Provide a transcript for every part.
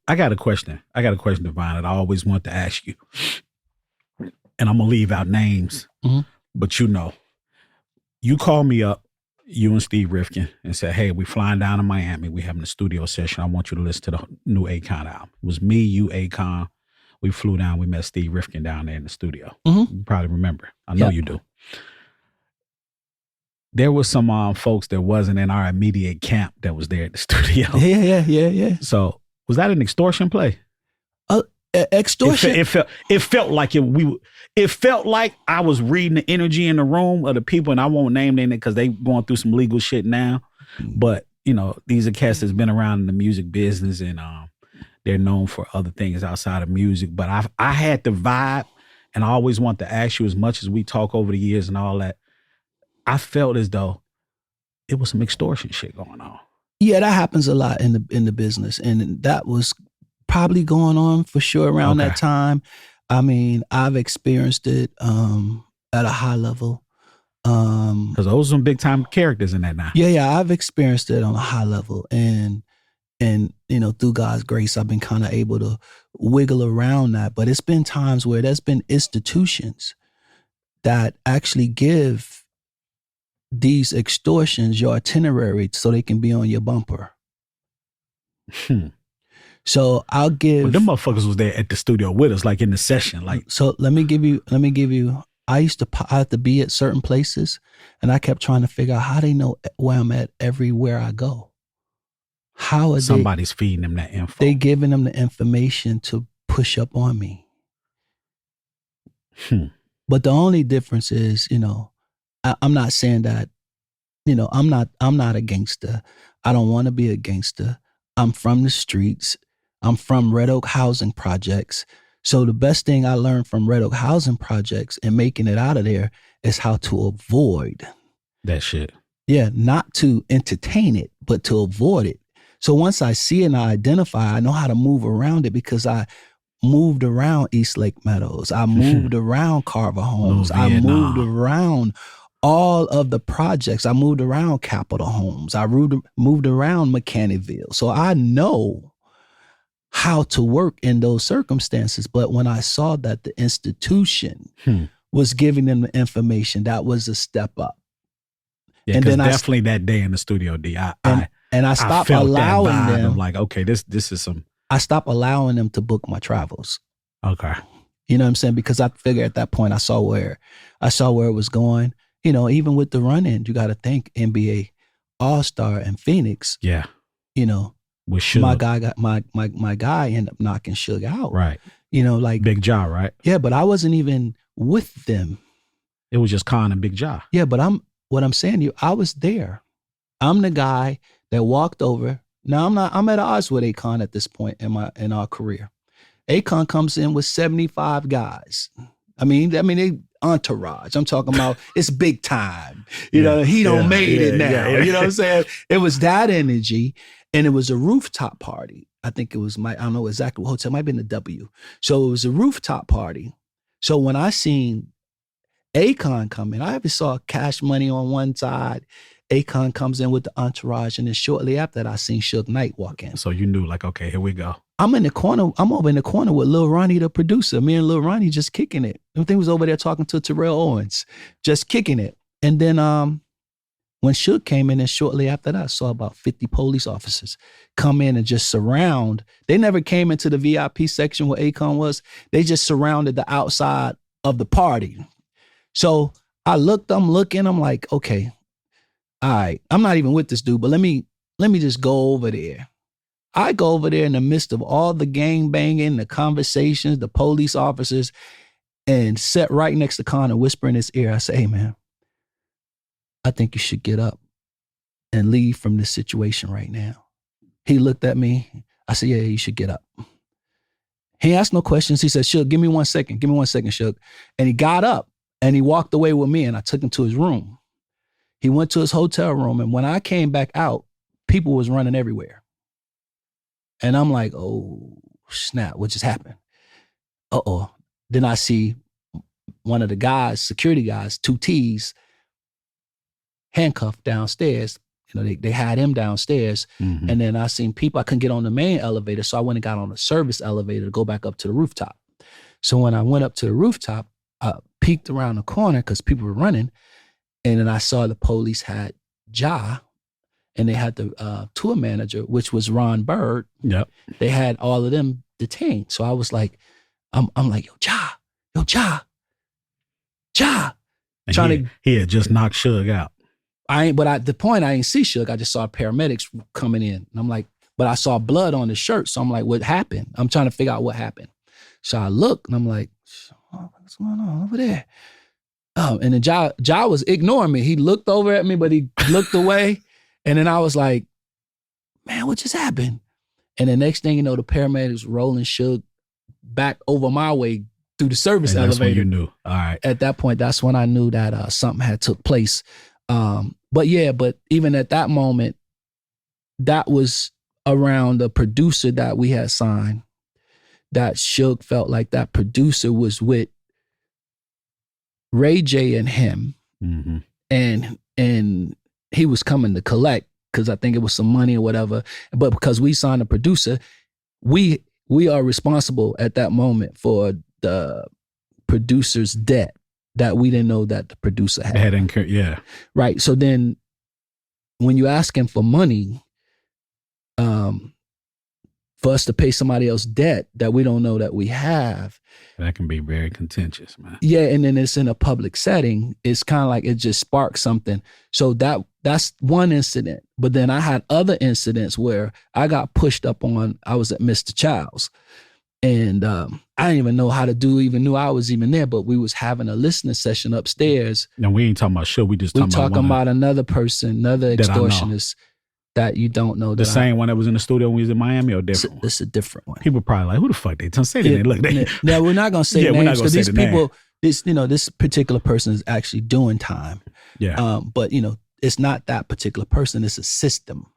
I got a question. Devyne, that I always want to ask you. And I'm gonna leave out names, Mm-hmm. but you call me up, you and Steve Rifkin, and said, "Hey, we flying down to Miami. We having a studio session. I want you to listen to the new Akon album." It was me, you, Akon. We flew down. We met Steve Rifkin down there in the studio. Mm-hmm. You probably remember. I know you do. There was some folks that wasn't in our immediate camp that was there at the studio. Yeah. So was that an extortion play? Extortion. It felt like it felt like I was reading the energy in the room of the people, and I won't name them because they going through some legal shit now. But these are cats that's been around in the music business, and they're known for other things outside of music. But I had the vibe, and I always want to ask you, as much as we talk over the years and all that, I felt as though it was some extortion shit going on. Yeah, that happens a lot in the business, and that was probably going on for sure around that time. I mean, I've experienced it at a high level. Because those are some big time characters in that now. Yeah, I've experienced it on a high level, and through God's grace, I've been kind of able to wiggle around that. But it's been times where there's been institutions that actually give these extortions your itinerary so they can be on your bumper. So I'll give. Well, them motherfuckers was there at the studio with us, like in the session. Like, so let me give you. I have to be at certain places, and I kept trying to figure out how they know where I'm at everywhere I go. How are somebody's feeding them that info? They giving them the information to push up on me. But the only difference is, I'm not saying that, I'm not a gangster. I don't want to be a gangster. I'm from the streets. I'm from Red Oak housing projects. So the best thing I learned from Red Oak housing projects and making it out of there is how to avoid that shit. Yeah, not to entertain it, but to avoid it. So once I see it and I identify, I know how to move around it because I moved around East Lake Meadows. I moved around Carver Homes. I moved around all of the projects. I moved around Capitol Homes. I moved around Mechanicsville. So I know how to work in those circumstances. But when I saw that the institution was giving them the information, that was a step up. Yeah, and then definitely that day in the studio, D, I stopped allowing them. I'm like, okay, this is some. I stopped allowing them to book my travels. Okay. You know what I'm saying? Because I figured at that point I saw where it was going. Even with the run-in, you got to think NBA All-Star and Phoenix. Yeah. With Suge. My guy ended up knocking Suge out. Right. Like Big Ja, right? Yeah, but I wasn't even with them. It was just Khan and Big Ja. Yeah, but what I'm saying to you, I was there. I'm the guy that walked over. Now I'm at odds with Akon at this point in our career. Akon comes in with 75 guys. I mean they entourage. I'm talking about it's big time. He don't made it now. Yeah. You know what I'm saying? It was that energy, and it was a rooftop party. I think it was I don't know exactly what hotel, it might have been the W. So it was a rooftop party. So when I seen Akon come in, I even saw Cash Money on one side. Akon comes in with the entourage, and then shortly after that, I seen Suge Knight walk in. So you knew, like, okay, here we go. I'm over in the corner with Lil Ronnie, the producer. Me and Lil Ronnie just kicking it. Everything was over there talking to Terrell Owens, just kicking it. And then when Suge came in, and shortly after that, I saw about 50 police officers come in and just surround. They never came into the VIP section where Akon was. They just surrounded the outside of the party. So I'm looking, I'm like, okay, all right, I'm not even with this dude, but let me just go over there. I go over there in the midst of all the gang banging, the conversations, the police officers, and sat right next to Con and whisper in his ear. I say, hey man, I think you should get up and leave from this situation right now. He looked at me. I said, yeah, you should get up. He asked no questions. He said, Suge, give me 1 second. Give me 1 second, Suge. And he got up and he walked away with me, and I took him to his room. He went to his hotel room, and when I came back out, people was running everywhere. And I'm like, oh, snap, what just happened? Uh-oh. Then I see one of the guys, security guys, 2 T's, handcuffed downstairs, You know, they had him downstairs. Mhm. And then I seen people, I couldn't get on the main elevator. So I went and got on the service elevator to go back up to the rooftop. So when I went up to the rooftop, I peeked around the corner because people were running. And then I saw the police had Ja, and they had the tour manager, which was Ron Bird. Yep. They had all of them detained. So I was like, I'm like, yo, Ja. And he had just knocked Suge out. But at the point I ain't see Suge. I just saw paramedics coming in. And I'm like, but I saw blood on his shirt. So I'm like, what happened? I'm trying to figure out what happened. So I look and I'm like, what's going on over there? Oh, and then Ja was ignoring me. He looked over at me, but he looked away. And then I was like, man, what just happened? And the next thing you know, the paramedics rolling Suge back over my way through the service and elevator. That's when you knew. All right. At that point, that's when I knew that something had took place. But even at that moment, that was around the producer that we had signed. That Suge felt like that producer was with Ray J and him, Mm-hmm. and he was coming to collect because I think it was some money or whatever. But because we signed a producer, we are responsible at that moment for the producer's debt that we didn't know that the producer had. Yeah. Right. So then when you're asking for money, for us to pay somebody else's debt that we don't know that we have. That can be very contentious, man. Yeah, and then it's in a public setting. It's kind of like it just sparks something. So that's one incident. But then I had other incidents where I got pushed up on. I was at Mr. Child's, and I didn't even know how to even knew I was even there. But we was having a listening session upstairs. And we ain't talking about Suge. We talking about another person, another extortionist that you don't know. The same one that was in the studio when we was in Miami, or different? It's a different one. People probably like, who the fuck they don't say that? Look, no, we're not gonna say names because these people, name. this particular person is actually doing time. Yeah. But it's not that particular person. It's a system.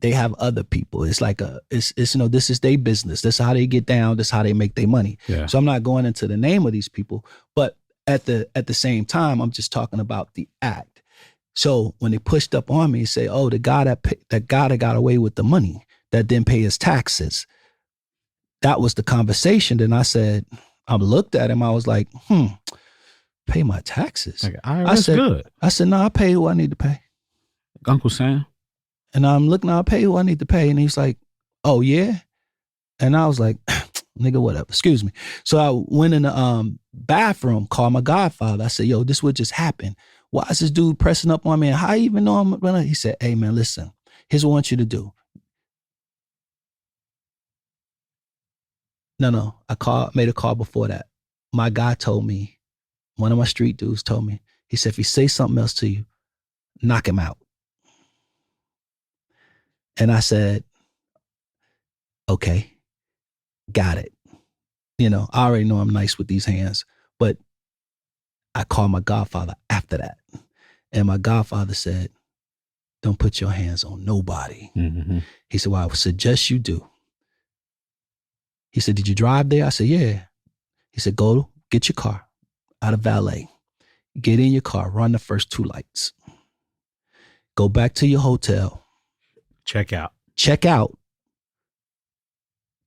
They have other people. It's like this is their business. This is how they get down. This is how they make their money. Yeah. So I'm not going into the name of these people, but at the same time, I'm just talking about the act. So when they pushed up on me and say, oh, the guy that got away with the money that didn't pay his taxes, that was the conversation. Then I said, I looked at him. I was like, pay my taxes. Like, I said, good. I said, no, I pay who I need to pay. Uncle Sam. And I'm looking, I pay who I need to pay. And he's like, oh, yeah? And I was like, nigga, whatever. Excuse me. So I went in the bathroom, called my godfather. I said, yo, this what just happened. Why is this dude pressing up on me? And how you even know I'm running? He said, hey, man, listen, here's what I want you to do. No, made a call before that. My guy told me, one of my street dudes told me, he said, if he say something else to you, knock him out. And I said, okay, got it. I already know I'm nice with these hands, but I called my godfather after that. And my godfather said, don't put your hands on nobody. Mm-hmm. He said, well, I would suggest you do. He said, did you drive there? I said, yeah. He said, go get your car out of valet. Get in your car, run the first 2 lights. Go back to your hotel. Check out.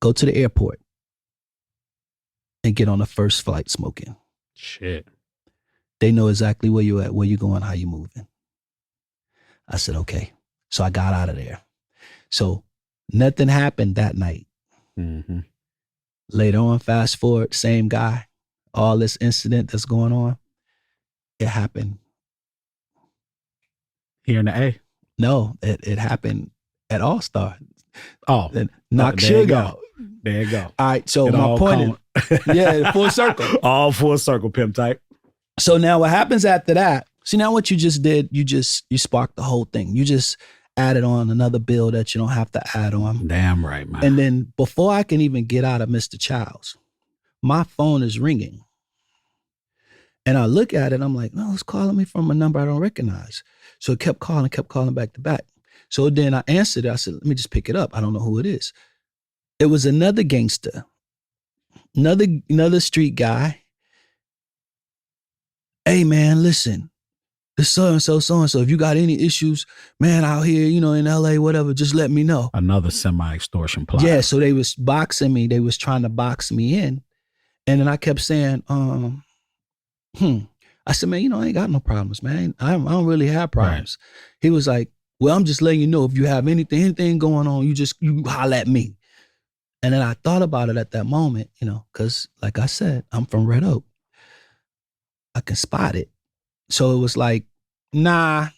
Go to the airport and get on the first flight smoking. Shit. They know exactly where you at, where you going, how you moving. I said, okay. So I got out of there. So nothing happened that night. Mm-hmm. Later on, fast forward, same guy, all this incident that's going on, it happened. Here in the A? No, it happened at All Star. Oh. Knock Suge out. There you go. All right, so my point is, full circle. All full circle, pimp type. So now what happens after that, see now what you just did, you sparked the whole thing. You just added on another bill that you don't have to add on. Damn right, man. And then before I can even get out of Mr. Child's, my phone is ringing. And I look at it, I'm like, no, it's calling me from a number I don't recognize. So it kept calling back to back. So then I answered it. I said, let me just pick it up. I don't know who it is. It was another gangster, another street guy. Hey man, listen, this so and so. If you got any issues, man, out here, you know, in LA, whatever, just let me know. Another semi-extortion plot. Yeah, so they was boxing me. They was trying to box me in. And then I kept saying, I said, man, you know, I ain't got no problems, man. I don't really have problems. Right. He was like, well, I'm just letting you know if you have anything going on, you holler at me. And then I thought about it at that moment, you know, because like I said, I'm from Red Oak. I can spot it. So it was like, nah,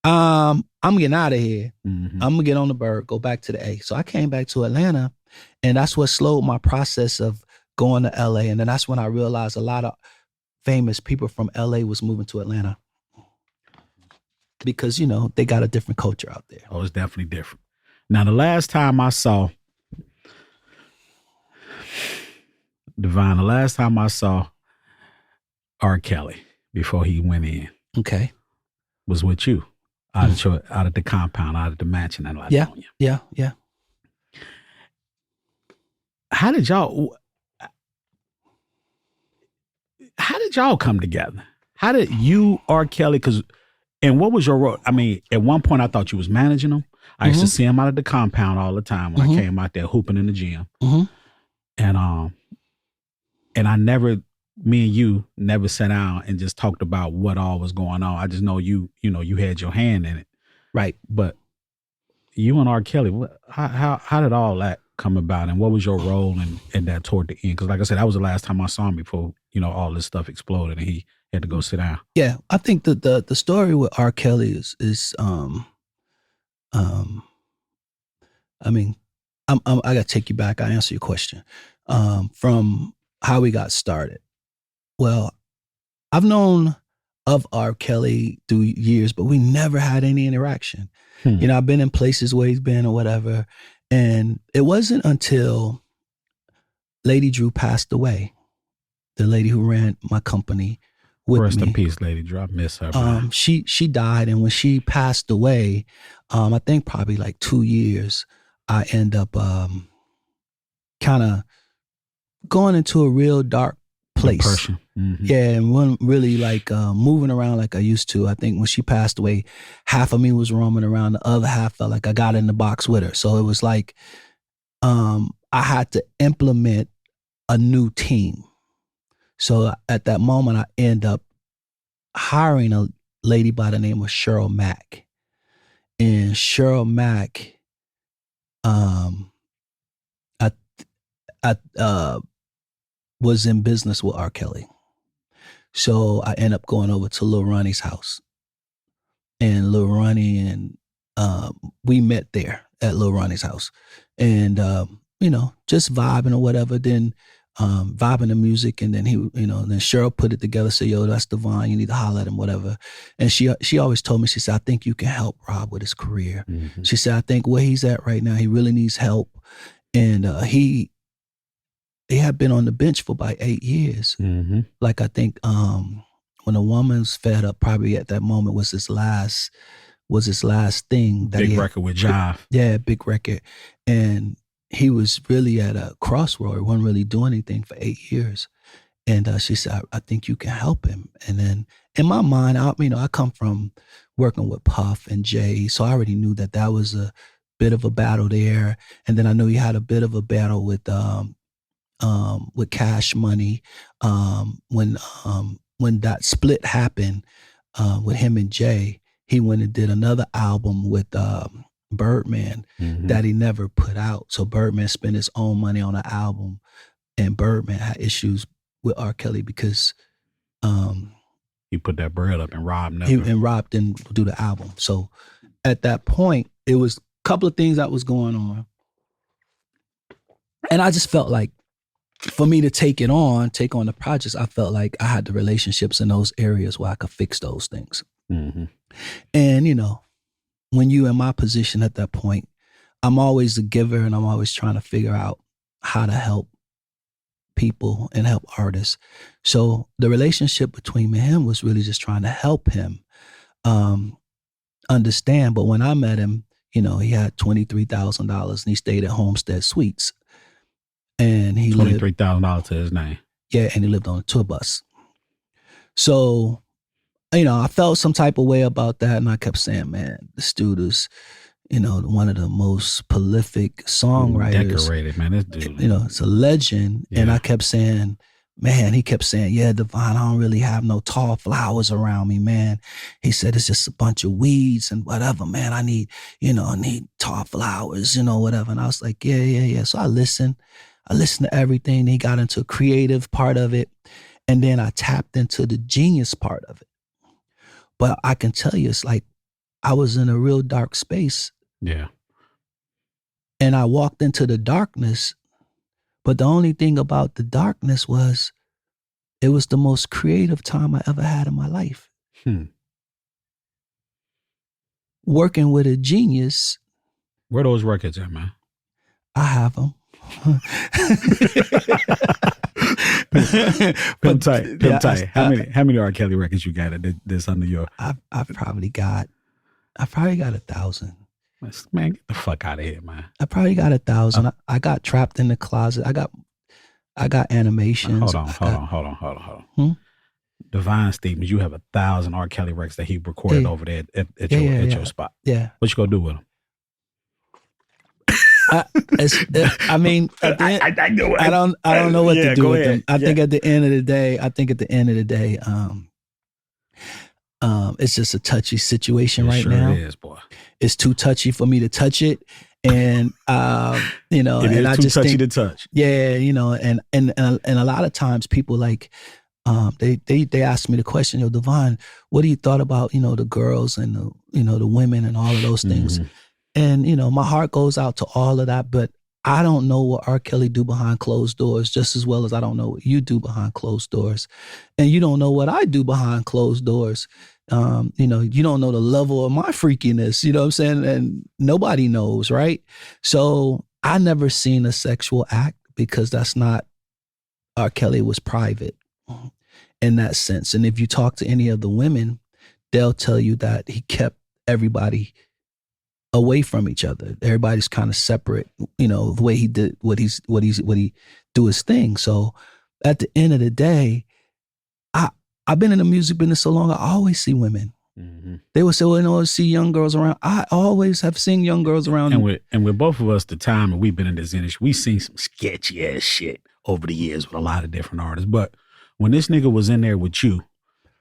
I'm getting out of here. Mm-hmm. I'm gonna get on the bird, go back to the A. So I came back to Atlanta, and that's what slowed my process of going to LA. And then that's when I realized a lot of famous people from LA was moving to Atlanta because, you know, they got a different culture out there. Oh, it's definitely different. Now, the last time I saw Devyne, R. Kelly before he went in, okay, was with you out of the compound, out of the mansion in Latonia. Yeah. How did y'all come together? How did you, R. Kelly, and what was your role? I mean, at one point I thought you was managing him. I used to see him out of the compound all the time when I came out there hooping in the gym. And I never, me and you never sat down and just talked about what all was going on. I just know you had your hand in it. Right. But you and R. Kelly, how did all that come about, and what was your role in that toward the end? Because like I said, that was the last time I saw him before, you know, all this stuff exploded and he had to go sit down. Yeah, I think that the story with R. Kelly is I mean, I got to take you back. I answer your question from how we got started. Well, I've known of R. Kelly through years, but we never had any interaction. You know, I've been in places where he's been or whatever. And it wasn't until Lady Drew passed away, the lady who ran my company with me. Rest in peace, Lady Drew. I miss her. She died. And when she passed away, I think probably like 2 years, I end up kind of going into a real dark place. Mm-hmm. Yeah, and wasn't really like moving around like I used to. I think when she passed away, half of me was roaming around, the other half felt like I got in the box with her. So it was like I had to implement a new team. So at that moment, I end up hiring a lady by the name of Cheryl Mack. And Cheryl Mack, I was in business with R. Kelly. So I end up going over to Lil Ronnie's house. And Lil Ronnie and we met there at Lil Ronnie's house. And, you know, just vibing or whatever. Then vibing the music. And then then Cheryl put it together, said, yo, that's Devyne. You need to holler at him, whatever. And she always told me, she said, I think you can help Rob with his career. Mm-hmm. She said, I think where he's at right now, he really needs help. And he had been on the bench for about 8 years. Mm-hmm. Like I think when a woman's fed up, probably at that moment was his last thing. That big record with Jive. Yeah, big record. And he was really at a crossroad. He wasn't really doing anything for 8 years. And she said, I think you can help him. And then in my mind, I come from working with Puff and Jay, so I already knew that was a bit of a battle there. And then I knew he had a bit of a battle with Cash Money when that split happened with him and Jay. He went and did another album with Birdman that he never put out. So Birdman spent his own money on an album, and Birdman had issues with R. Kelly because he put that bread up and Rob never. And Rob didn't do the album. So at that point, it was a couple of things that was going on, and I just felt like, for me to take on the projects, I felt like I had the relationships in those areas where I could fix those things. Mm-hmm. And, you know, when you in my position at that point, I'm always the giver, and I'm always trying to figure out how to help people and help artists. So the relationship between me and him was really just trying to help him understand. But when I met him, you know, he had $23,000 and he stayed at Homestead Suites. And he $23,000 to his name. Yeah, and he lived on a tour bus. So I felt some type of way about that, and I kept saying, man, this dude is, one of the most prolific songwriters. Decorated, man. This dude. It's a legend. Yeah. And I kept saying, man, he kept saying, yeah, Devyne, I don't really have no tall flowers around me, man. He said, it's just a bunch of weeds and whatever, man. I need tall flowers, whatever. And I was like, yeah. So I listened to everything. He got into a creative part of it. And then I tapped into the genius part of it. But I can tell you, it's like I was in a real dark space. Yeah. And I walked into the darkness. But the only thing about the darkness was it was the most creative time I ever had in my life. Working with a genius. Where those records at, man? I have them. Pimp tight. How many R. Kelly records you got that's under your? I've probably got 1,000. Man, get the fuck out of here, man. I probably got 1,000. I got trapped in the closet. I got animations. Hold on. Devyne statements. You have 1,000 R. Kelly records that he recorded over there at your spot. Yeah. What you gonna do with them? I mean, I don't know what to do with them. I think at the end of the day, it's just a touchy situation right now. It is, boy. It's too touchy for me to touch it, and it is and I too just touchy think, to touch. Yeah, and a lot of times people like they ask me the question, Devyne, what do you thought about the girls and the women and all of those things, and my heart goes out to all of that, but I don't know what R. Kelly do behind closed doors just as well as I don't know what you do behind closed doors, and you don't know what I do behind closed doors. You don't know the level of my freakiness, you know what I'm saying? And nobody knows, right? So I never seen a sexual act because that's not, R. Kelly was private in that sense. And if you talk to any of the women, they'll tell you that he kept everybody away from each other. Everybody's kind of separate, the way he did what he do his thing. So at the end of the day, I've been in the music business so long, I always see women. They would say, well, see young girls around. I always have seen young girls around. And with both of us, the time and we've been in this industry, we've seen some sketchy ass shit over the years with a lot of different artists. But when this nigga was in there with you,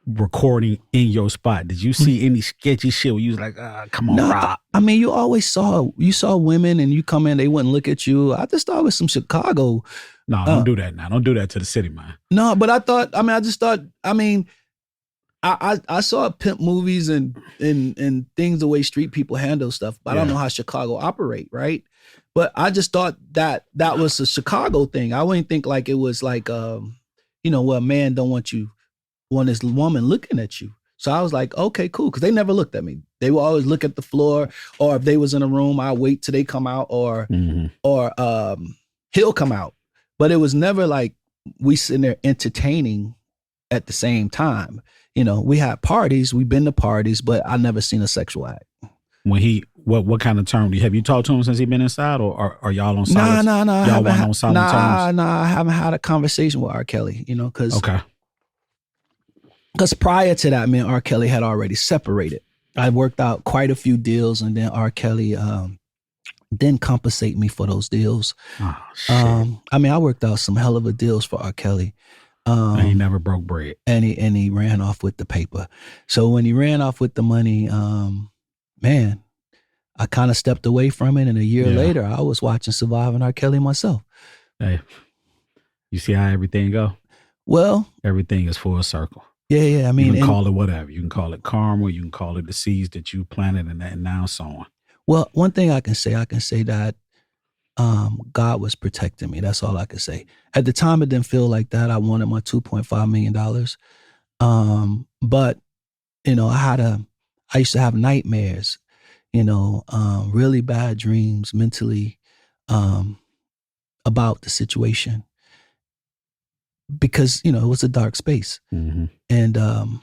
recording in your spot, did you see any sketchy shit where you was like, come on, Rob? I mean, you always saw women and you come in, they wouldn't look at you. I just thought it was some Chicago. No, don't do that now. Don't do that to the city, man. No, but I saw pimp movies and things, the way street people handle stuff, but I don't know how Chicago operate, right? But I just thought that was a Chicago thing. I wouldn't think like it was like, well, a man don't want his woman looking at you. So I was like, okay, cool. Because they never looked at me. They would always look at the floor, or if they was in a room, I wait till they come out, or he'll come out. But it was never like we sitting there entertaining at the same time. We had parties, we've been to parties, but I never seen a sexual act. When what kind of term have you talked to him since he been inside, or are y'all on silent? No. Y'all weren't on silent terms? No, I haven't had a conversation with R. Kelly, because prior to that, me and R. Kelly had already separated. I worked out quite a few deals, and then R. Kelly didn't compensate me for those deals. Oh, shit. I worked out some hell of a deals for R. Kelly. And he never broke bread. And he ran off with the paper. So when he ran off with the money, man, I kind of stepped away from it. And a year later, I was watching Surviving R. Kelly myself. Hey, you see how everything go? Well, everything is full circle. Yeah. I mean, you can call it whatever. You can call it karma. You can call it the seeds that you planted, and now so on. Well, one thing I can say that God was protecting me. That's all I can say. At the time, it didn't feel like that. I wanted my $2.5 million. But, I used to have nightmares, really bad dreams mentally about the situation. Because, it was a dark space. Mm-hmm. And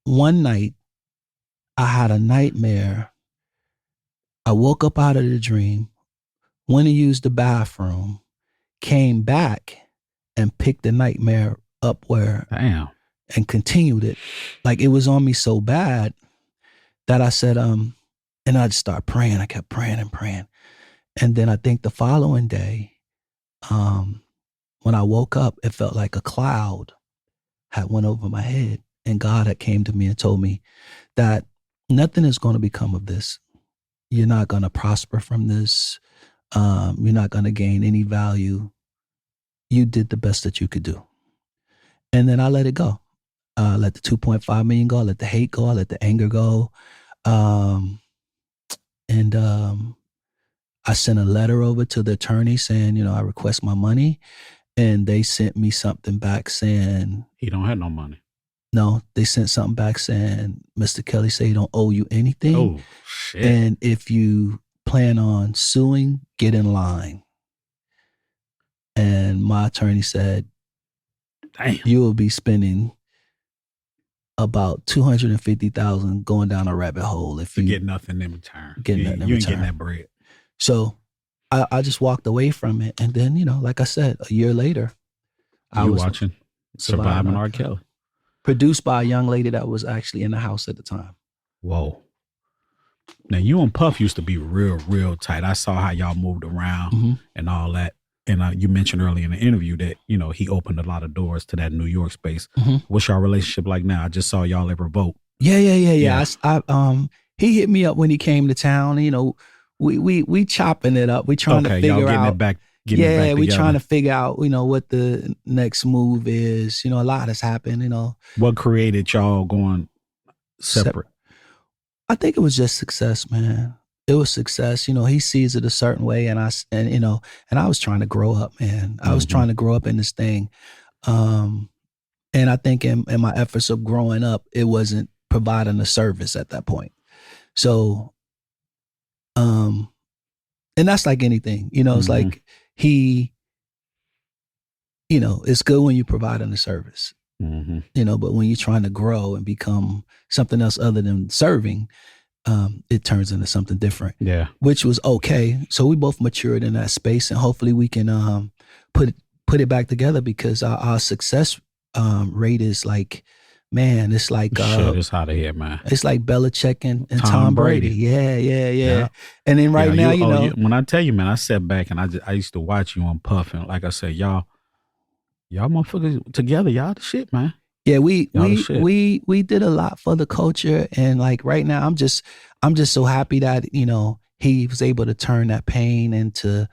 one night, I had a nightmare. I woke up out of the dream, went to use the bathroom, came back and picked the nightmare up where Damn. and continued it. Like it was on me so bad that I said, and I just started praying. I kept praying and praying. And then I think the following day, when I woke up, it felt like a cloud had went over my head. And God had came to me and told me that nothing is going to become of this. You're not going to prosper from this. You're not going to gain any value. You did the best that you could do. And then I let it go. Let the 2.5 million go. I let the hate go. I let the anger go. And I sent a letter over to the attorney saying, I request my money. And they sent me something back saying, he don't have no money. No, they sent something back saying, Mr. Kelly say he don't owe you anything. Oh, shit. And if you plan on suing, get in line. And my attorney said, damn, you will be spending about $250,000 going down a rabbit hole if you get nothing in return. You ain't getting that bread. So I just walked away from it. And then, like I said, a year later, I was watching Surviving R. Kelly. Produced by a young lady that was actually in the house at the time. Whoa. Now, you and Puff used to be real, real tight. I saw how y'all moved around and all that. And you mentioned earlier in the interview that, he opened a lot of doors to that New York space. What's your relationship like now? I just saw y'all at Revolt. Yeah. He hit me up when he came to town. We chopping it up. We trying to figure y'all getting out. it back. We trying to figure out, what the next move is. A lot has happened, What created y'all going separate? I think it was just success, man. It was success. He sees it a certain way, and I was trying to grow up, man. I was trying to grow up in this thing. And I think in my efforts of growing up, it wasn't providing a service at that point. So, and that's like anything, it's like it's good when you provide a service, but when you're trying to grow and become something else other than serving, it turns into something different. Yeah. Which was okay. So we both matured in that space, and hopefully we can put it back together, because our success rate is like, man, it's like shit, it's out of here, man. It's like Belichick and Tom Brady. Yeah. And then now, when I tell you, man, I sat back and I used to watch you on Puff, and like I said, y'all motherfuckers together, y'all the shit, man. Yeah, we did a lot for the culture, and like right now, I'm just so happy that he was able to turn that pain into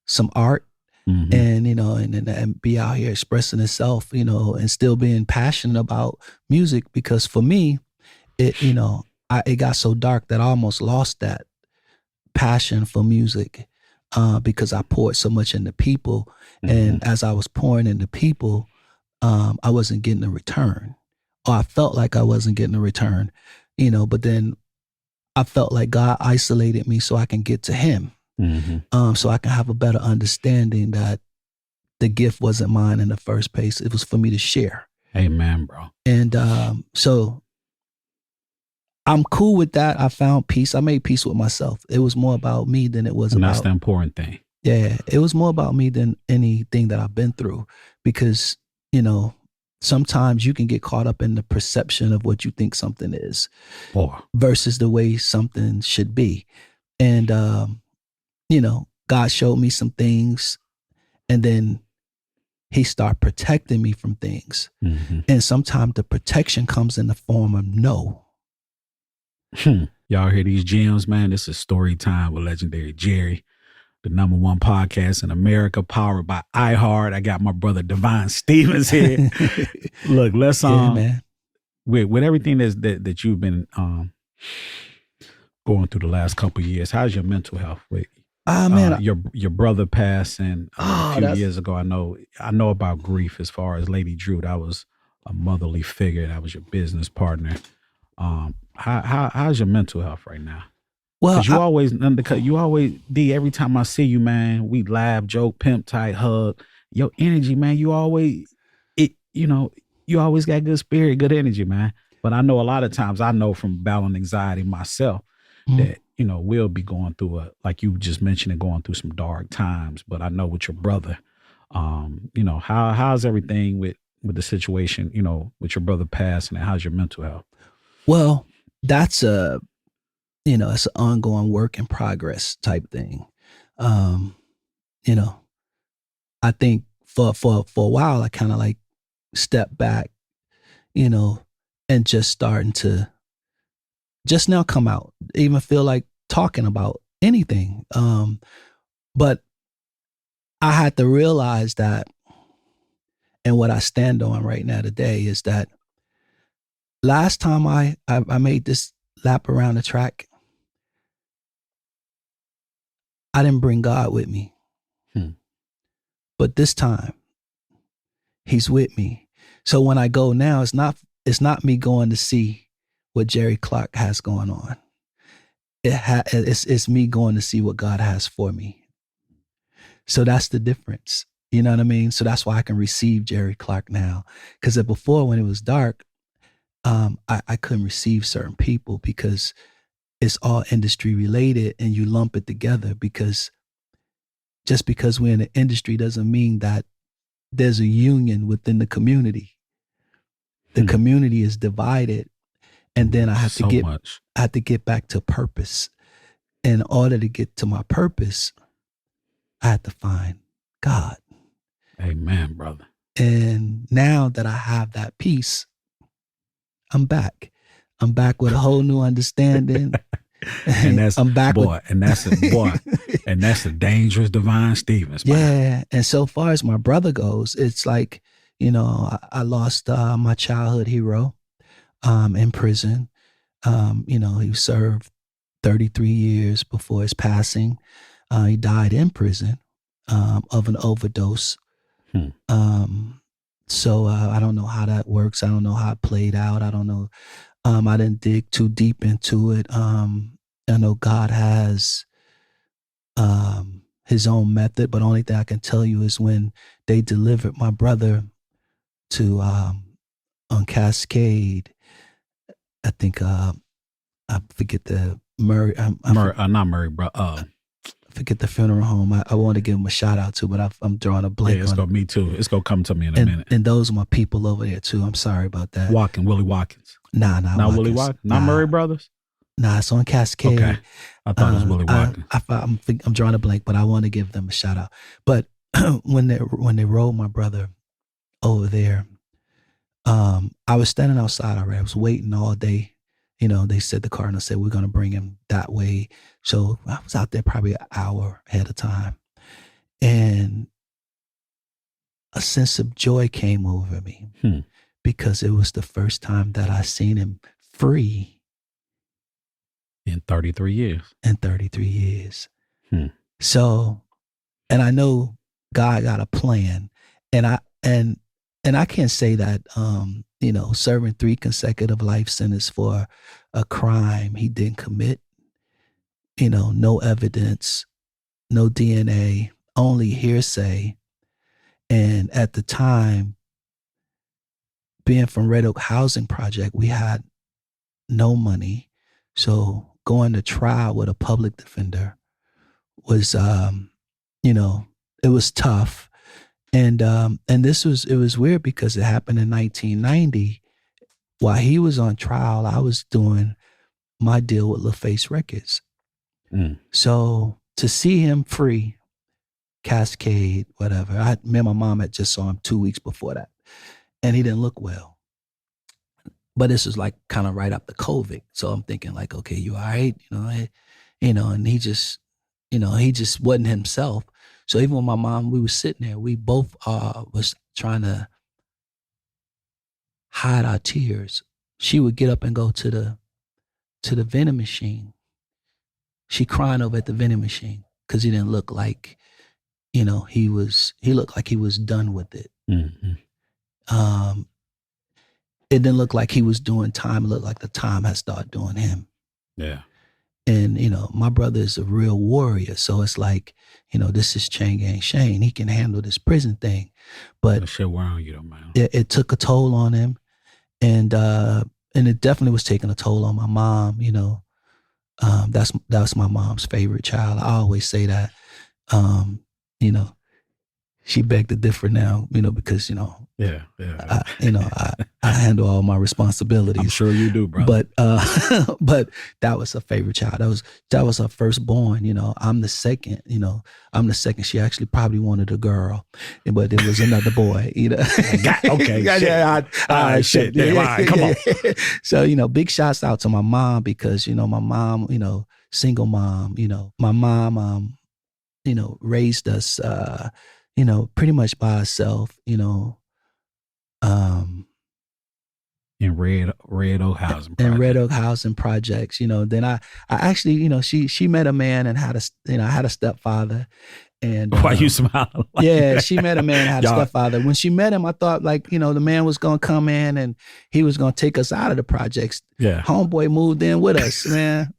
some art, and and be out here expressing himself, and still being passionate about music. Because for me, it it got so dark that I almost lost that passion for music, because I poured so much into people, and as I was pouring into people, I wasn't getting a return, or I felt like I wasn't getting a return, but then I felt like God isolated me so I can get to him, so I can have a better understanding that the gift wasn't mine in the first place. It was for me to share. Amen, bro. And so I'm cool with that. I found peace. I made peace with myself. It was more about me than it was about. That's the important thing. Yeah, it was more about me than anything that I've been through, because sometimes you can get caught up in the perception of what you think something is, versus the way something should be. And, God showed me some things, and then he started protecting me from things. And sometimes the protection comes in the form of no. Y'all hear these gems, man? This is Storytime with legendary Jerry, the #1 podcast in America, powered by iHeart. I got my brother Devyne Stevens here. Look, let's man. With everything that you've been going through the last couple of years, how's your mental health? Man, your brother passing a few years ago. I know about grief. As far as Lady Drew, that was a motherly figure. That was your business partner. How's your mental health right now? Well, because you always D. Every time I see you, man, we laugh, joke, pimp, tight, hug. Your energy, man. You always got good spirit, good energy, man. But I know a lot of times, I know from battling anxiety myself that we'll be going through like you just mentioned, going through some dark times. But I know with your brother, how's everything with with the situation, you know, with your brother passing, and how's your mental health? Well, that's it's an ongoing work in progress type thing. Um, you know, I think for a while I kind of like stepped back, you know, and just starting to just now come out, even feel like talking about anything. But I had to realize that, and what I stand on right now today is that last time I made this lap around the track, I didn't bring God with me. But this time, He's with me. So when I go now, it's not me going to see what Jerry Clark has going on. It's me going to see what God has for me. So that's the difference. You know what I mean? So that's why I can receive Jerry Clark now. Because before, when it was dark, I couldn't receive certain people because it's all industry related, and you lump it together, because just because we're in the industry doesn't mean that there's a union within the community. The community is divided, and then I have to get back to purpose. In order to get to my purpose, I had to find God. Amen, brother. And now that I have that peace, I'm back. I'm back with a whole new understanding. And that's I'm back and that's a dangerous Devyne Stevens. Man. Yeah. And so far as my brother goes, it's like, you know, I lost my childhood hero in prison. You know, he served 33 years before his passing. He died in prison of an overdose. So I don't know how that works. I don't know how it played out. I don't know. I didn't dig too deep into it. I know God has his own method, but only thing I can tell you is when they delivered my brother to on Cascade, I think I forget the Murray. Not Murray, bro. I forget the funeral home. I want to give him a shout out to, but I'm drawing a blank. Yeah, it's gonna me too. It's gonna come to me in a minute. And those are my people over there too. I'm sorry about that. Willie Watkins. Nah, not Willie Watkins. Not Murray Brothers. Nah, it's on Cascade. Okay, I thought it was Willie Watkins. I'm drawing a blank, but I want to give them a shout out. But when they rolled my brother over there, I was standing outside already. I was waiting all day. You know, they said the cardinal said we're going to bring him that way. So I was out there probably an hour ahead of time, and a sense of joy came over me because it was the first time that I seen him free in 33 years. In 33 years. So, and I know God got a plan, and I can't say that, you know, serving 3 consecutive life sentences for a crime he didn't commit, you know, no evidence, no DNA, only hearsay. And at the time, being from Red Oak Housing Project, we had no money. So going to trial with a public defender was, you know, it was tough. And it was weird because it happened in 1990. While he was on trial, I was doing my deal with LaFace Records. So to see him free, Cascade, whatever. Me and my mom had just saw him 2 weeks before that, and he didn't look well. But this was like kind of right after COVID, so I'm thinking like, okay, you all right? You know, and he just wasn't himself. So even with my mom, we were sitting there. We both was trying to hide our tears. She would get up and go to the vending machine. She crying over at the vending machine because he didn't look like, you know, he looked like he was done with it. It didn't look like he was doing time. It looked like the time had started doing him. Yeah. And, you know, my brother is a real warrior. So it's like, you know, this is Chain Gang Shane. He can handle this prison thing. But that shit wear on you though, man. It took a toll on him. And it definitely was taking a toll on my mom, you know. That's my mom's favorite child. I always say that. You know, She begged to differ now, because Yeah. I handle all my I'm responsibilities. sure you do, brother. But but that was her favorite child. That was her firstborn. I'm the second. She actually probably wanted a girl, but it was another boy. Okay, Yeah, shit. yeah, All right, shit. Damn, all right, come on. So big shouts out to my mom, because my mom, single mom. My mom, raised us, pretty much by herself. Um, In Red Oak Housing in Project. Red Oak Housing Projects. Then I actually, she met a man and had a stepfather. And Why you smiling? Like yeah, that? she met a man and had a stepfather. When she met him, I thought the man was gonna come in and he was gonna take us out of the projects. Yeah. Homeboy moved in with us, man.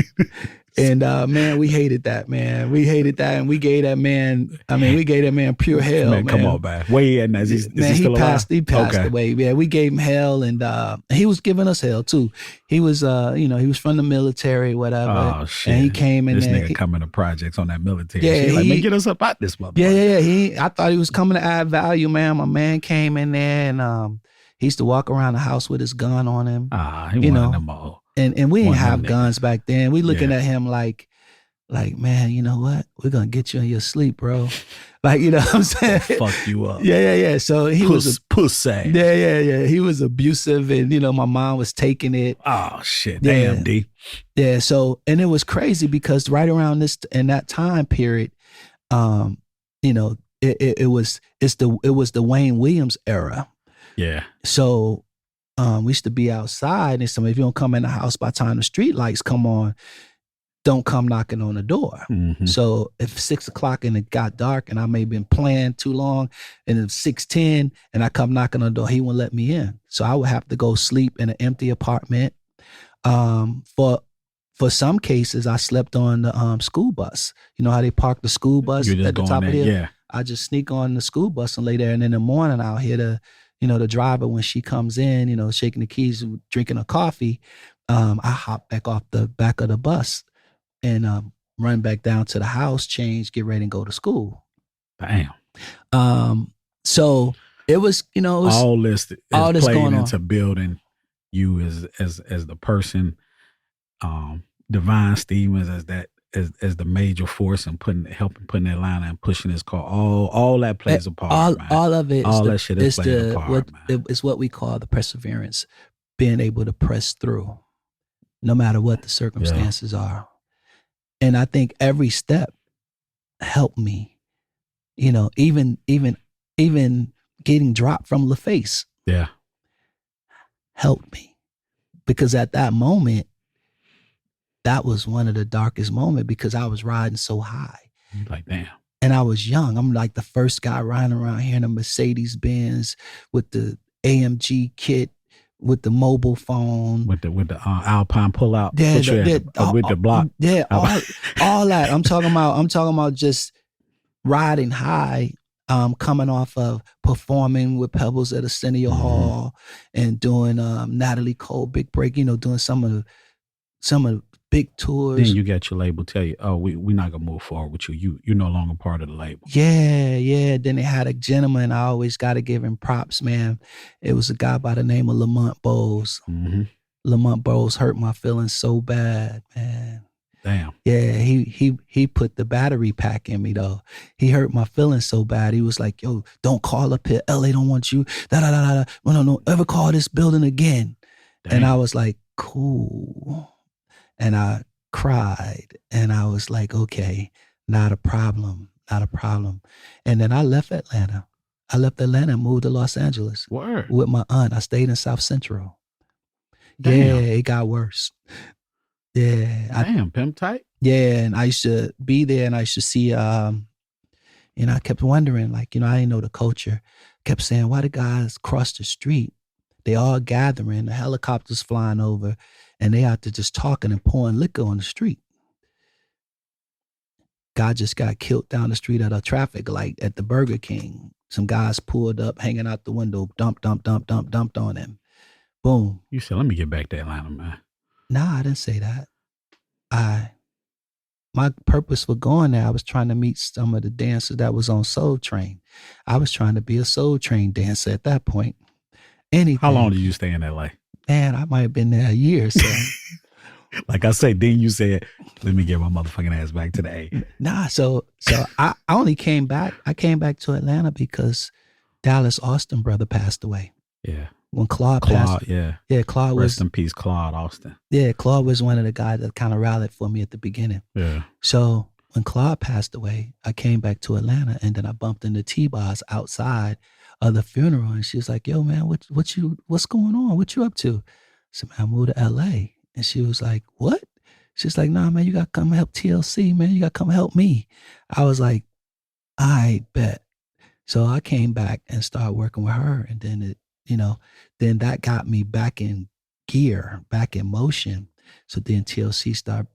And man, we hated that, man. We hated that, and we gave that man. We gave that man pure hell, man. Come on, man. Where he at now? Is he still alive? He passed away. Yeah, we gave him hell, and he was giving us hell too. He was, he was from the military, whatever. Oh shit! And he came in this there. Nigga coming to projects on that military. Yeah, shit. Like, man, get us up out this motherfucker. Yeah. I thought he was coming to add value, man. My man came in there, and he used to walk around the house with his gun on him. He wanted them all. And we didn't have guns back then. We looking at him like, man, you know what? We're gonna get you in your sleep, bro. Like, you know what I'm saying? Fuck you up. Yeah. So he was a pussy. Yeah. He was abusive, and my mom was taking it. Oh shit. Damn, D. Yeah. So, and it was crazy because right around in that time period, it was the Wayne Williams era. Yeah. So we used to be outside, and so if you don't come in the house by the time the street lights come on, don't come knocking on the door. Mm-hmm. So if 6 o'clock and it got dark and I may have been playing too long, and it's 6:10 and I come knocking on the door, he wouldn't let me in. So I would have to go sleep in an empty apartment. For some cases, I slept on the school bus. You know how they park the school bus at the top of the hill? Yeah. I just sneak on the school bus and lay there, and in the morning I'll hear the driver when she comes in, shaking the keys, drinking a coffee. I hop back off the back of the bus and run back down to the house, change, get ready, and go to school. Damn. So it was, all this played going into building you as the person. Devyne Stevens as the major force and helping putting that line and pushing his car. All that plays a part. All of it. All that shit is playing a part. It's what we call the perseverance, being able to press through, no matter what the circumstances are. And I think every step helped me, even getting dropped from LaFace. Yeah. Helped me, because at that moment, that was one of the darkest moments, because I was riding so high. Like, damn. And I was young. I'm like the first guy riding around here in a Mercedes Benz with the AMG kit, with the mobile phone, with the Alpine pullout, with the block, all that. I'm talking about just riding high, coming off of performing with Pebbles at Arsenio Hall and doing Natalie Cole Big Break, doing some of the big tours. Then you got your label tell you, oh, we're not gonna move forward with you. You're no longer part of the label. Yeah. Then they had a gentleman. I always got to give him props, man. It was a guy by the name of Lamont Bowles. Mm-hmm. Lamont Bowles hurt my feelings so bad, man. Damn. Yeah, he put the battery pack in me though. He hurt my feelings so bad. He was like, yo, don't call up here. LA don't want you. No, ever call this building again. Damn. And I was like, cool. And I cried, and I was like, okay, not a problem. And then I left Atlanta. And moved to Los Angeles. Word. With my aunt. I stayed in South Central. Damn. Yeah, it got worse. Yeah. Damn, pimp tight. Yeah, and I used to be there, and I used to see, I kept wondering, I didn't know the culture. Kept saying, why the guys cross the street? They all gathering, the helicopters flying over, and they out there just talking and pouring liquor on the street. Guy just got killed down the street at a traffic light at the Burger King. Some guys pulled up, hanging out the window, dumped on him. Boom. You said, let me get back to Atlanta, man. Nah, I didn't say that. my purpose for going there, I was trying to meet some of the dancers that was on Soul Train. I was trying to be a Soul Train dancer at that point. Anything. How long did you stay in LA? Man, I might have been there a year. So, like I said, then you said, "Let me get my motherfucking ass back to the A." nah. So I only came back. I came back to Atlanta because Dallas Austin brother passed away. Yeah. When Claude passed. Yeah. Yeah, Claude Rest was. in peace, Claude Austin. Yeah, Claude was one of the guys that kind of rallied for me at the beginning. Yeah. So when Claude passed away, I came back to Atlanta, and then I bumped into T-Boz outside of the funeral, and she was like, "Yo, man, what's going on? What you up to?" I said, "Man, I moved to LA." And she was like, "What?" She's like, "Nah, man, you gotta come help TLC, man. You gotta come help me." I was like, "I bet." So I came back and started working with her, and then then that got me back in gear, back in motion. So then TLC started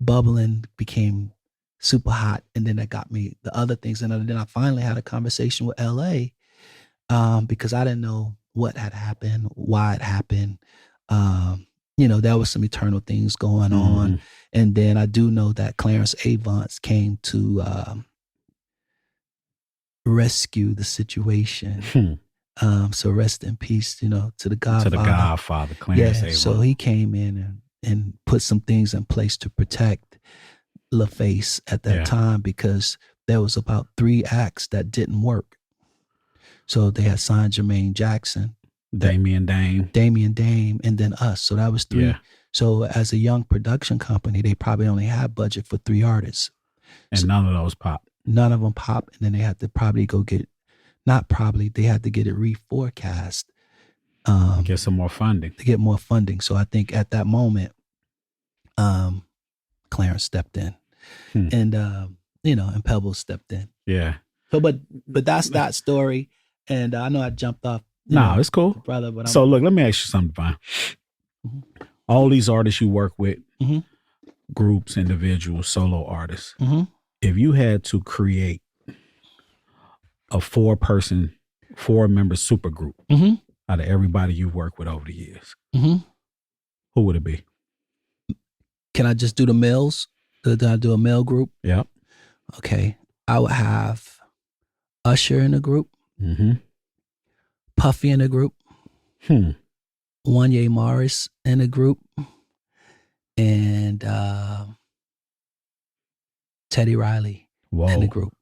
bubbling, became super hot, and then that got me the other things. And then I finally had a conversation with LA because I didn't know what had happened, why it happened. There was some eternal things going on. And then I do know that Clarence Avance came to rescue the situation. So rest in peace, to the Godfather. To the Godfather, Clarence Avance. So he came in and put some things in place to protect LaFace at that time, because there was about 3 acts that didn't work. So they had signed Jermaine Jackson, Damian Dame, and then us. So that was 3. Yeah. So as a young production company, they probably only had budget for 3 artists. And so none of those popped. None of them popped. And then they had to probably they had to get it reforecast. Get some more funding. To get more funding. So I think at that moment, Clarence stepped in. And, and Pebbles stepped in. Yeah. So, but that's that story. And I know I jumped off. No, it's cool. Brother, but so look, let me ask you something, Devyne. All these artists you work with, groups, individuals, solo artists, if you had to create a 4-member supergroup out of everybody you've worked with over the years, who would it be? Can I just do the males? Did I do a male group? Yep. Okay. I would have Usher in the group. Puffy in the group. Wanye Morris in the group. And Teddy Riley in the group.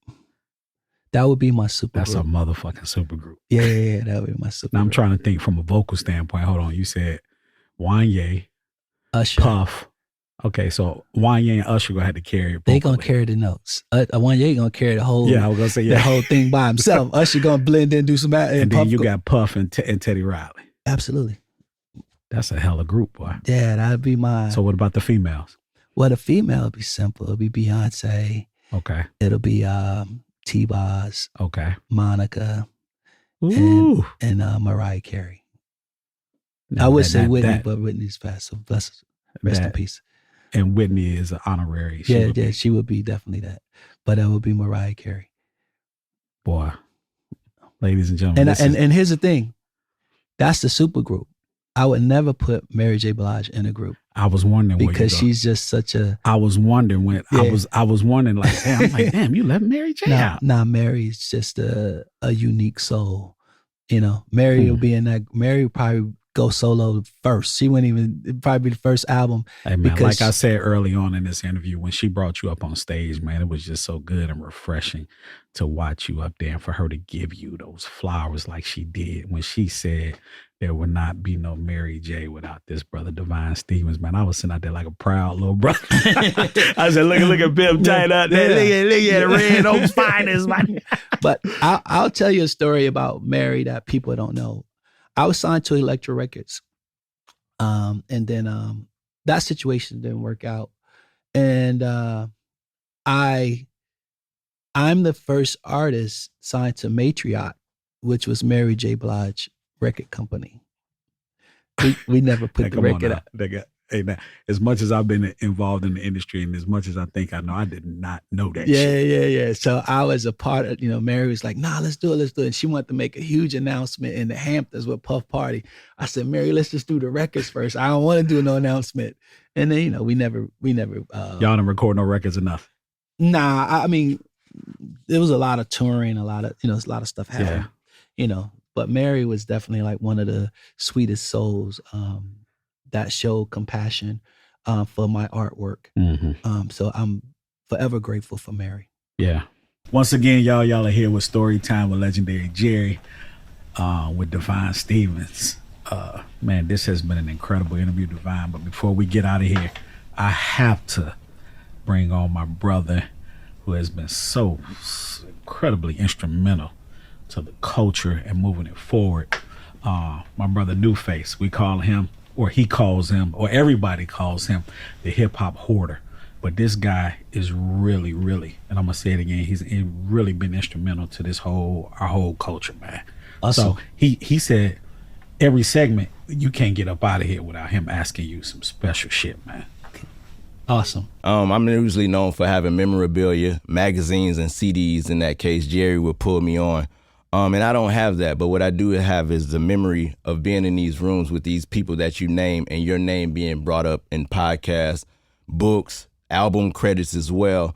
That would be my super That's group. A motherfucking super group. Yeah, that would be my super now I'm group. trying to think from a vocal standpoint. Hold on. You said Wanye, Usher, Puff. Okay, so Wanye and Usher gonna have to carry it. They gonna carry the notes. Wanye gonna carry the whole. Yeah, I was gonna say the whole thing by himself. Usher gonna blend in, do some. And then you got Puff and Teddy Riley. Absolutely. That's a hella group, boy. Yeah, that'd be my. So what about the females? Well, the female would be simple. It'll be Beyonce. Okay. It'll be T-Boz. Okay. Monica. And Mariah Carey. I would say Whitney, but Whitney's fast. So rest in peace. And Whitney is an honorary. She would be definitely that. But that would be Mariah Carey. Boy, ladies and gentlemen. And here's the thing. That's the super group. I would never put Mary J. Blige in a group. I was wondering because she's just such a. I was wondering when I was wondering damn, you left Mary J. out. Nah, Mary's just a unique soul. Mary will be in that. Mary would probably go solo first. She wouldn't even. It'd probably be the first album. Hey man, like I said early on in this interview, when she brought you up on stage, man, it was just so good and refreshing to watch you up there and for her to give you those flowers like she did when she said there would not be no Mary J without this brother Devyne Stevens. Man, I was sitting out there like a proud little brother. I said, look at Pimp tight out there. Look at the Red Oaks finest, man. But I'll tell you a story about Mary that people don't know. I was signed to Elektra Records. And then that situation didn't work out. And I'm the first artist signed to Matriot, which was Mary J. Blige record company. We never put the record out. Hey, now, as much as I've been involved in the industry and as much as I think I know, I did not know that shit. Yeah. So I was a part of, Mary was like, nah, let's do it. And she wanted to make a huge announcement in the Hamptons with Puff Party. I said, Mary, let's just do the records first. I don't want to do no announcement. And then, we never. Y'all didn't record no records enough. Nah, I mean, there was a lot of touring, a lot of stuff happened, but Mary was definitely like one of the sweetest souls that showed compassion for my artwork. Mm-hmm. So I'm forever grateful for Mary. Yeah. Once again, y'all are here with Storytime with legendary Jerry, with Devyne Stevens. Man, this has been an incredible interview, Devyne. But before we get out of here, I have to bring on my brother who has been so incredibly instrumental to the culture and moving it forward. My brother Newface, we call him, or he calls him, or everybody calls him, the hip hop hoarder. But this guy is really, really, and I'm gonna say it again, he's really been instrumental to our whole culture, man. Awesome. So he said every segment, you can't get up out of here without him asking you some special shit, man. Awesome. I'm usually known for having memorabilia, magazines, and CDs. In that case, Jerry would pull me on. And I don't have that, but what I do have is the memory of being in these rooms with these people that you name and your name being brought up in podcasts, books, album credits as well.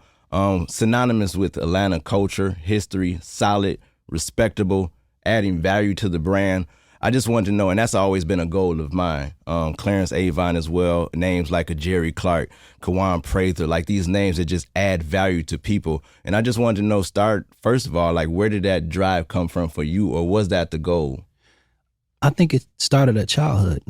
Synonymous with Atlanta culture, history, solid, respectable, adding value to the brand. I just wanted to know, and that's always been a goal of mine. Clarence Avine as well, names like a Jerry Clark, Kawan Prather, like these names that just add value to people. And I just wanted to know, first of all, like where did that drive come from for you, or was that the goal? I think it started at childhood.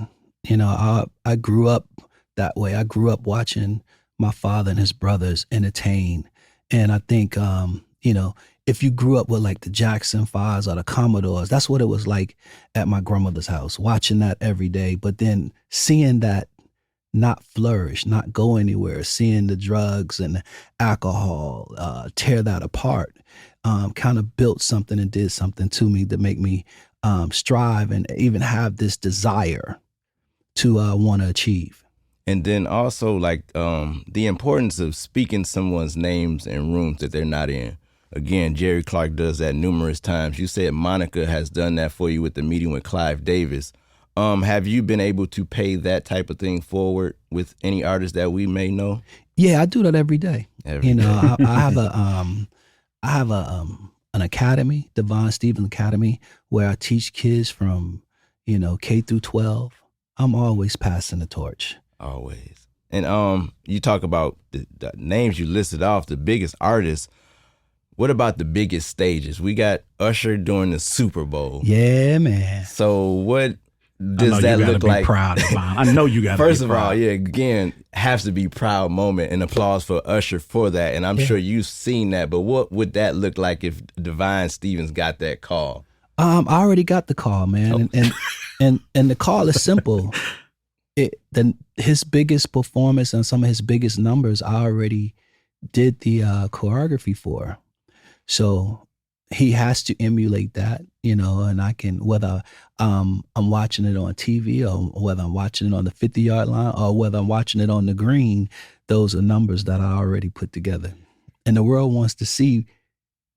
I grew up that way. I grew up watching my father and his brothers entertain. And I think, if you grew up with like the Jackson 5s or the Commodores, that's what it was like at my grandmother's house, watching that every day. But then seeing that not flourish, not go anywhere, seeing the drugs and the alcohol tear that apart, kind of built something and did something to me to make me strive and even have this desire to want to achieve. And then also like the importance of speaking someone's names in rooms that they're not in. Again, Jerry Clark does that numerous times. You said Monica has done that for you with the meeting with Clive Davis. Have you been able to pay that type of thing forward with any artists that we may know? Yeah, I do that every day. I have an academy, Devyne Stevens Academy, where I teach kids from, K through 12. I'm always passing the torch. Always. And you talk about the names you listed off, the biggest artists. What about the biggest stages? We got Usher during the Super Bowl. Yeah, man. So what does that look like? Proud, I know you got to be proud. First of all, yeah, again, has to be proud moment and applause for Usher for that. And I'm sure you've seen that, but what would that look like if Devyne Stevens got that call? I already got the call, man. And the call is simple. His biggest performance and some of his biggest numbers, I already did the choreography for. So he has to emulate that, and I can, whether I'm watching it on TV or whether I'm watching it on the 50-yard line or whether I'm watching it on the green, those are numbers that I already put together. And the world wants to see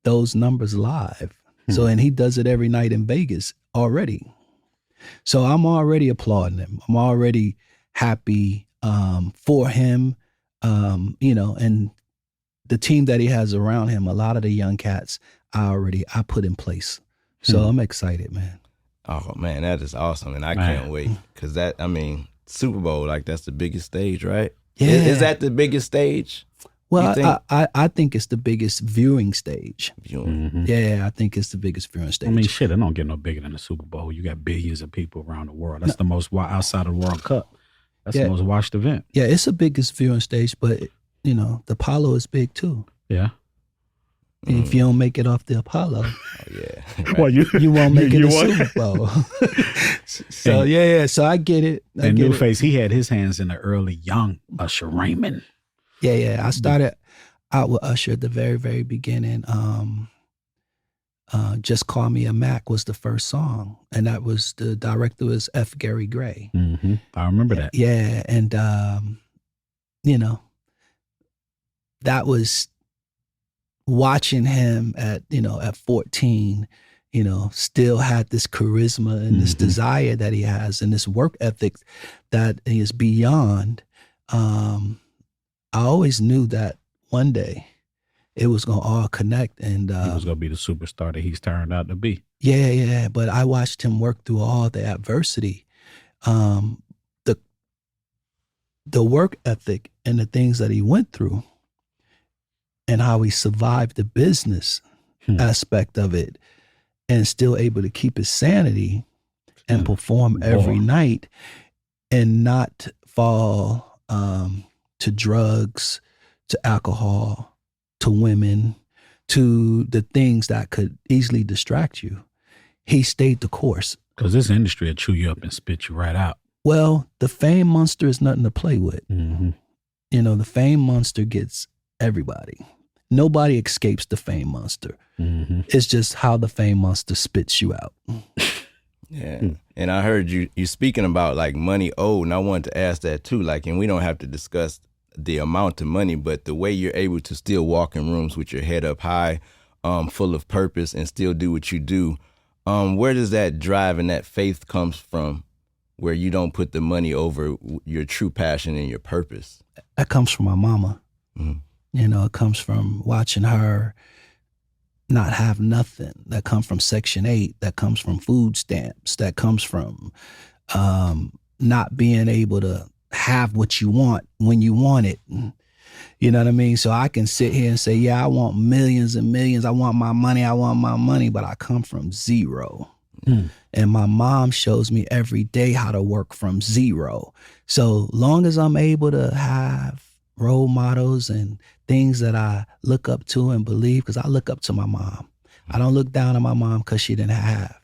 those numbers live. So, and he does it every night in Vegas already. So I'm already applauding him. I'm already happy for him, and the team that he has around him, a lot of the young cats I put in place. So I'm excited, man. Oh man, that is awesome. And I can't wait. Cause Super Bowl, like that's the biggest stage, right? Yeah. Is that the biggest stage? Well, I think it's the biggest viewing stage. Mm-hmm. Yeah, I think it's the biggest viewing stage. I mean, shit, it don't get no bigger than the Super Bowl. You got billions of people around the world. That's the most, outside of the World Cup, that's the most watched event. Yeah, it's the biggest viewing stage, but the Apollo is big too. Yeah. If you don't make it off the Apollo, right. Well, you won't make it to Super Bowl. So so I get it. And Newface, he had his hands in the early young Usher Raymond. Yeah. I started out with Usher at the very, very beginning. Just Call Me a Mac was the first song, and that was the director was F. Gary Gray. Mm-hmm. I remember that. Yeah, and you know, that was watching him at 14. Still had this charisma and this desire that he has, and this work ethic that is beyond. I always knew that one day it was gonna all connect, and He was gonna be the superstar that he's turned out to be. Yeah. But I watched him work through all the adversity, the work ethic, and the things that he went through, and how he survived the business aspect of it, and still able to keep his sanity and perform every night, and not fall to drugs, to alcohol, to women, to the things that could easily distract you. He stayed the course. Because this industry will chew you up and spit you right out. Well, the fame monster is nothing to play with. Mm-hmm. The fame monster gets everybody. Nobody escapes the fame monster. Mm-hmm. It's just how the fame monster spits you out. Yeah. And I heard you speaking about like money owed, and I wanted to ask that too. Like, and we don't have to discuss the amount of money, but the way you're able to still walk in rooms with your head up high, full of purpose, and still do what you do. Where does that drive and that faith comes from, where you don't put the money over your true passion and your purpose? That comes from my mama. Mm-hmm. It comes from watching her not have nothing. That comes from Section 8. That comes from food stamps. That comes from not being able to have what you want when you want it. You know what I mean? So I can sit here and say, yeah, I want millions and millions. I want my money, but I come from zero. And my mom shows me every day how to work from zero. So long as I'm able to have role models and things that I look up to and believe, because I look up to my mom. I don't look down on my mom because she didn't have.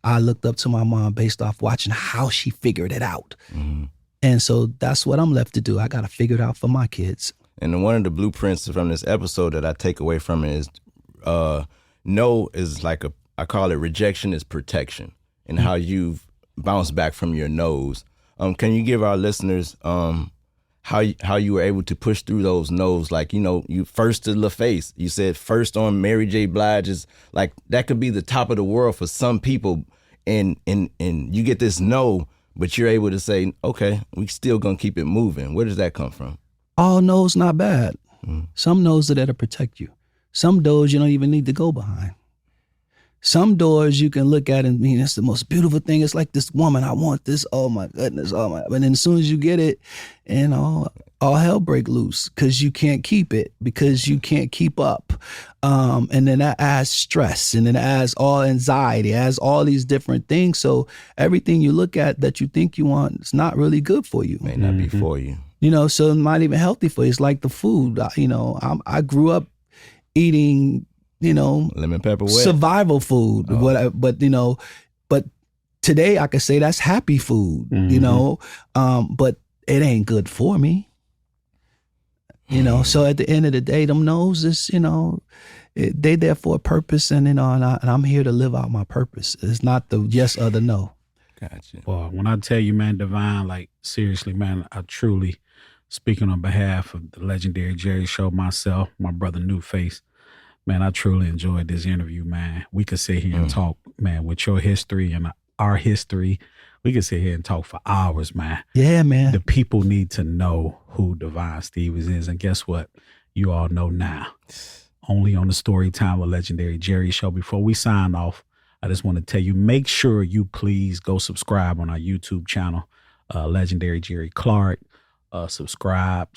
I looked up to my mom based off watching how she figured it out. Mm-hmm. And so that's what I'm left to do. I got to figure it out for my kids. And one of the blueprints from this episode that I take away from it is no is like I call it rejection is protection, and how you've bounced back from your no's. Can you give our listeners how you were able to push through those no's? Like, you first to LaFace, you said first on Mary J. Blige, is like, that could be the top of the world for some people, and you get this no, but you're able to say, okay, we still gonna keep it moving. Where does that come from? All no's not bad. Some no's are there to protect you. Some doors you don't even need to go behind. Some doors you can look at and it's the most beautiful thing. It's like this woman, I want this. Oh my goodness. But then as soon as you get it, all hell break loose because you can't keep it, because you can't keep up. And then that adds stress, and then it adds all anxiety, it adds all these different things. So everything you look at that you think you want, it's not really good for you. May not be for you. So it's not even healthy for you. It's like the food. I grew up eating, lemon pepper wet survival food. But today I could say that's happy food, but it ain't good for me. So at the end of the day, them knows is, they there for a purpose, and and I'm here to live out my purpose. It's not the yes or the no. Gotcha. Well, when I tell you, man, Devyne, like seriously, man, I truly, speaking on behalf of the legendary Jerry Show, myself, my brother Newface, man, I truly enjoyed this interview, man. We could sit here and talk, man, with your history and our history. We could sit here and talk for hours, man. Yeah, man. The people need to know who Devyne Stevens is. And guess what? You all know now. Only on the Storytime with Legendary Jerry Show. Before we sign off, I just want to tell you, make sure you please go subscribe on our YouTube channel, Legendary Jerry Clark. Subscribe.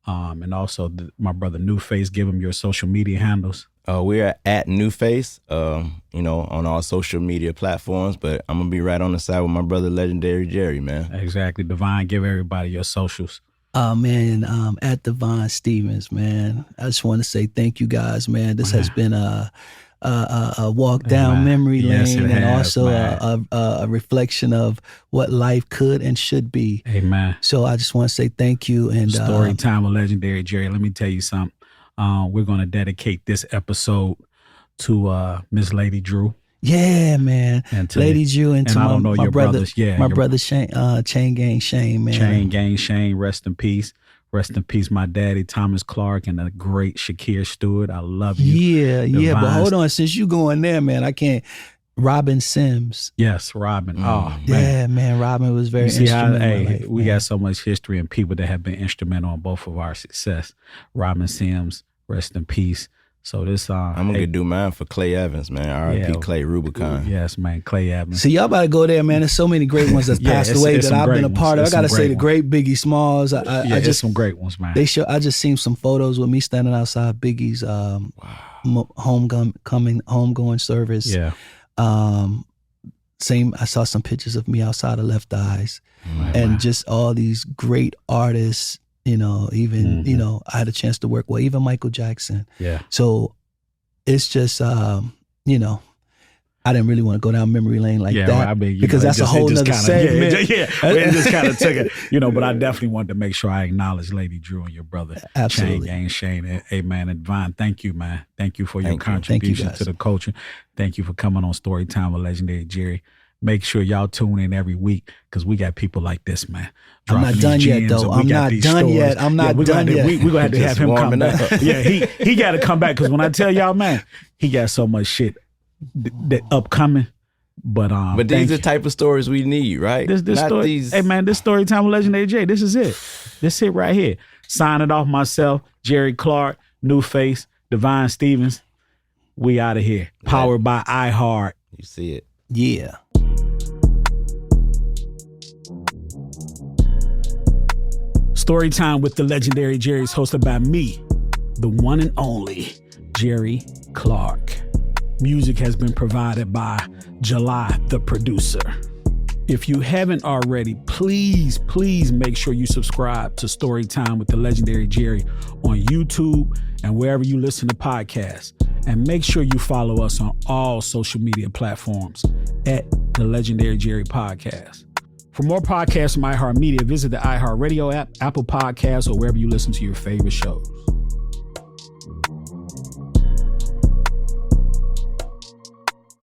And also my brother Newface, give him your social media handles. We're at Newface, on all social media platforms, but I'm going to be right on the side with my brother Legendary Jerry, man. Exactly. Devyne, give everybody your socials. Man, at Devyne Stevens, man. I just want to say thank you guys, man. This has been a walk down memory lane, and also a reflection of what life could and should be. Amen. So I just want to say thank you. And Storytime with Legendary Jerry. Let me tell you something. We're going to dedicate this episode to Miss Lady Drew. Yeah, man. And to Lady Drew and to I don't know my your brother, brothers. Yeah, my brother Shane, Chain Gang Shane, man. Chain Gang Shane, rest in peace. Rest in peace, my daddy, Thomas Clark, and the great Shakir Stewart. I love you. Yeah. But hold on, since you going there, man, I can't. Robin Sims. Yes, Robin. Oh, man. Yeah, man. Robin was very instrumental. We got so much history and people that have been instrumental in both of our success. Robin Sims, rest in peace. So this I'm gonna do mine for Clay Evans, man. R.I.P. Clay Rubicon. Yes, man, Clay Evans. See, y'all about to go there, man. There's so many great ones that's passed away that I've been a part of. I gotta say the great Biggie Smalls. I just some great ones, man. I just seen some photos with me standing outside Biggie's homegoing service. Yeah. I saw some pictures of me outside of Left Eyes, and just all these great artists. Even I had a chance to work with even Michael Jackson. Yeah. So it's just I didn't really want to go down memory lane like that. Well, I mean, because that's a whole nother segment. It just kind of took it, but I definitely wanted to make sure I acknowledge Lady Drew and your brother, Absolutely. Chain Gang Shane. Hey, man, and Devyne, thank you, man. Thank you for your contribution to the culture. Thank you for coming on Storytime with Legendary Jerry. Make sure y'all tune in every week because we got people like this, man. I'm not done yet, though. I'm not done yet. We're going to have him come back. Yeah, he got to come back because when I tell y'all, man, he got so much shit that upcoming. But these are the type of stories we need, right? This story, hey man, this Storytime with Legendary Jerry. This is it. This it right here. Signing off myself, Jerry Clark, New Face, Devyne Stevens. We out of here. Powered by iHeart. You see it. Yeah. Storytime with the Legendary Jerry is hosted by me, the one and only Jerry Clark. Music has been provided by July, the producer. If you haven't already, please make sure you subscribe to Storytime with the Legendary Jerry on YouTube and wherever you listen to podcasts. And make sure you follow us on all social media platforms at the Legendary Jerry Podcast. For more podcasts from iHeartMedia, visit the iHeartRadio app, Apple Podcasts, or wherever you listen to your favorite shows.